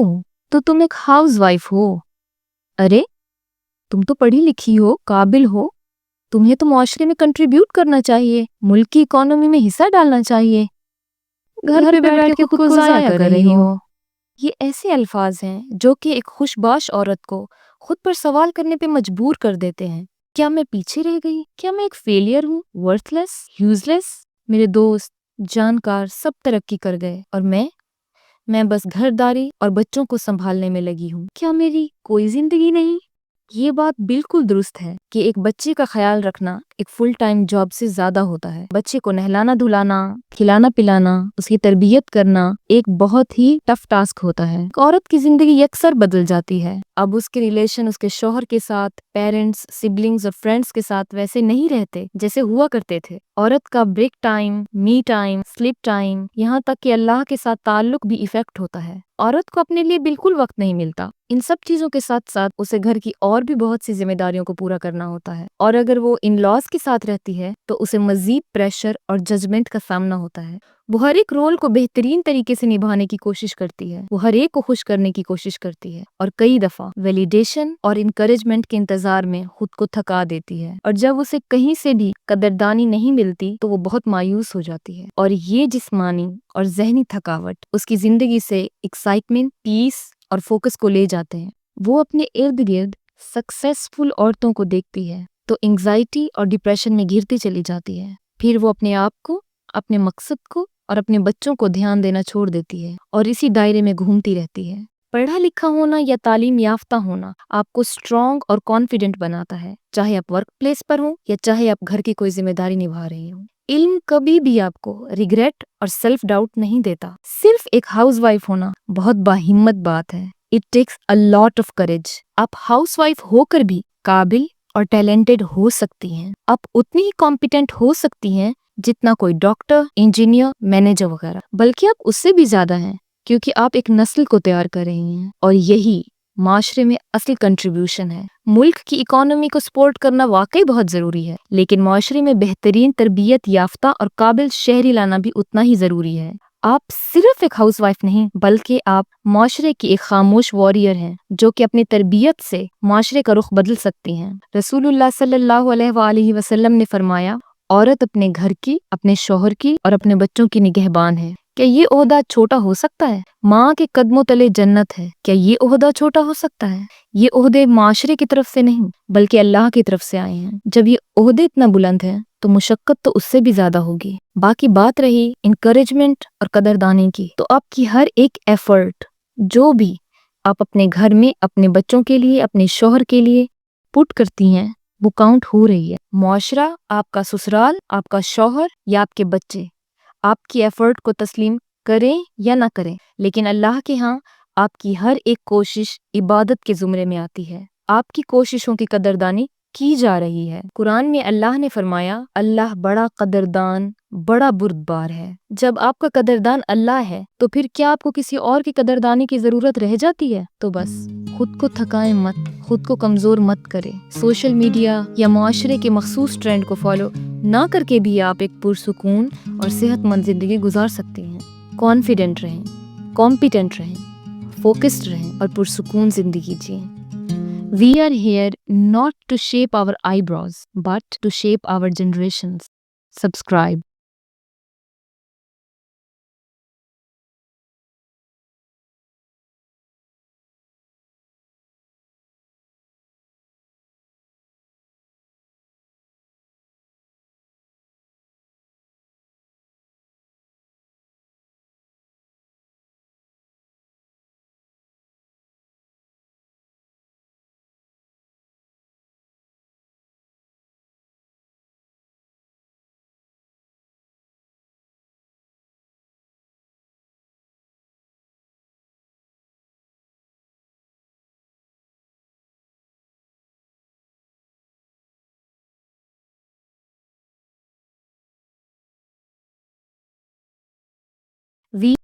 ओह, तो तुम एक हाउस वाइफ हो। अरे, तुम तो पढ़ी लिखी हो, काबिल हो। तुम्हें तो मुआशरे में कंट्रीब्यूट करना चाहिए, मुल्क की इकोनॉमी में हिस्सा डालना चाहिए। घर पे बैठ के खुद को ज़ाया कर रही हो। ये ऐसे अल्फाज हैं जो कि एक खुशबाश औरत को खुद पर सवाल करने पे मजबूर कर देते हैं। क्या मैं पीछे रह गई? क्या मैं एक फेलियर हूँ? वर्थलेस? यूजलेस? मेरे दोस्त, जानकार सब तरक्की कर गए और मैं बस घरदारी और बच्चों को संभालने में लगी हूँ। क्या मेरी कोई जिंदगी नहीं? ये बात बिल्कुल दुरुस्त है कि एक बच्चे का ख्याल रखना एक फुल टाइम जॉब से ज्यादा होता है। बच्चे को नहलाना धुलाना, खिलाना पिलाना, उसकी तरबियत करना एक बहुत ही टफ टास्क होता है। एक औरत की जिंदगी अक्सर बदल जाती है। अब उसके रिलेशन उसके शौहर के साथ, पेरेंट्स, सिबलिंग्स और फ्रेंड्स के साथ वैसे नहीं रहते जैसे हुआ करते थे। औरत का break time, me time, sleep time, यहाँ तक कि अल्लाह के साथ ताल्लुक भी इफेक्ट होता है। औरत को अपने लिए बिल्कुल वक्त नहीं मिलता। इन सब चीजों के साथ साथ उसे घर की और भी बहुत सी जिम्मेदारियों को पूरा करना होता है। और अगर वो इन लॉज के साथ रहती है तो उसे मजीद प्रेशर और जजमेंट का सामना होता है। वो हर एक रोल को बेहतरीन तरीके से निभाने की कोशिश करती है। वो हर एक को खुश करने की कोशिश करती है और कई दफा वैलिडेशन और इनकरेजमेंट के इंतजार में खुद को थका देती है। और जब उसे कहीं से भी कदरदानी नहीं मिलती तो वो बहुत मायूस हो जाती है। और ये जिस्मानी और जहनी थकावट उसकी जिंदगी से एक्साइटमेंट, पीस और फोकस को ले जाते हैं। वो अपने इर्द गिर्द सक्सेसफुल औरतों को देखती है तो एंग्जाइटी और डिप्रेशन में घिरती चली जाती है। फिर वो अपने आप को, अपने मकसद को और अपने बच्चों को ध्यान देना छोड़ देती है और इसी दायरे में घूमती रहती है। पढ़ा लिखा होना या तालीम याफ्ता होना आपको स्ट्रॉन्ग और कॉन्फिडेंट बनाता है, चाहे आप वर्क प्लेस पर हो या चाहे आप घर की कोई जिम्मेदारी निभा रही हो। इल्म कभी भी आपको रिग्रेट और सेल्फ डाउट नहीं देता। सिर्फ एक हाउसवाइफ होना बहुत बाहिम्मत बात है। It takes a lot of courage. आप हाउसवाइफ होकर भी काबिल और टैलेंटेड हो सकती हैं। आप उतनी ही कॉम्पिटेंट हो सकती हैं जितना कोई डॉक्टर, इंजीनियर, मैनेजर वगैरह, बल्कि आप उससे भी ज्यादा हैं, क्योंकि आप एक नस्ल को तैयार कर रही हैं और यही माशरे में असली कंट्रीब्यूशन है। मुल्क की इकोनॉमी को सपोर्ट करना वाकई बहुत जरूरी है, लेकिन माशरे में बेहतरीन तरबियत याफ्ता और काबिल शहरी लाना भी उतना ही जरूरी है। आप सिर्फ एक हाउसवाइफ नहीं बल्कि आप माशरे की एक खामोश वॉरियर हैं जो कि अपनी तरबियत से माशरे का रुख बदल सकती हैं। रसूलुल्लाह सल्लल्लाहु अलैहि वसल्लम ने फरमाया, औरत अपने घर की, अपने शौहर की और अपने बच्चों की निगहबान है। क्या ये ओहदा छोटा हो सकता है? माँ के कदमों तले जन्नत है। क्या ये ओहदा छोटा हो सकता है? ये ओहदे माशरे की तरफ से नहीं बल्कि अल्लाह की तरफ से आए हैं। जब ये ओहदे इतना बुलंद है तो मुशक्कत तो उससे भी ज्यादा होगी। बाकी बात रही इनकरेजमेंट और कदरदानी की, तो आपकी हर एक एफर्ट जो भी आप अपने घर में अपने बच्चों के लिए, अपने शौहर के लिए पुट करती हैं वो काउंट हो रही है। मुआशरा, आपका ससुराल, आपका शौहर या आपके बच्चे आपकी एफर्ट को तस्लीम करें या ना करें, लेकिन अल्लाह के यहाँ आपकी हर एक कोशिश इबादत के जुमरे में आती है। आपकी कोशिशों की कदरदानी की जा रही है। कुरान में अल्लाह ने फरमाया, अल्लाह बड़ा कदरदान, बड़ा बुर्दबार है। जब आपका कदरदान अल्लाह है तो फिर क्या आपको किसी और की कदरदानी की जरूरत रह जाती है? तो बस खुद को थकाएं मत, खुद को कमजोर मत करें। सोशल मीडिया या मुआशरे के मखसूस ट्रेंड को फॉलो ना करके भी आप एक पुरसुकून और सेहतमंद जिंदगी गुजार सकती हैं। कॉन्फिडेंट रहें, कॉम्पिटेंट रहें, फोकस्ड रहें और पुरसुकून जिंदगी जिएं। We are here not to shape our eyebrows, but to shape our generations. Subscribe. We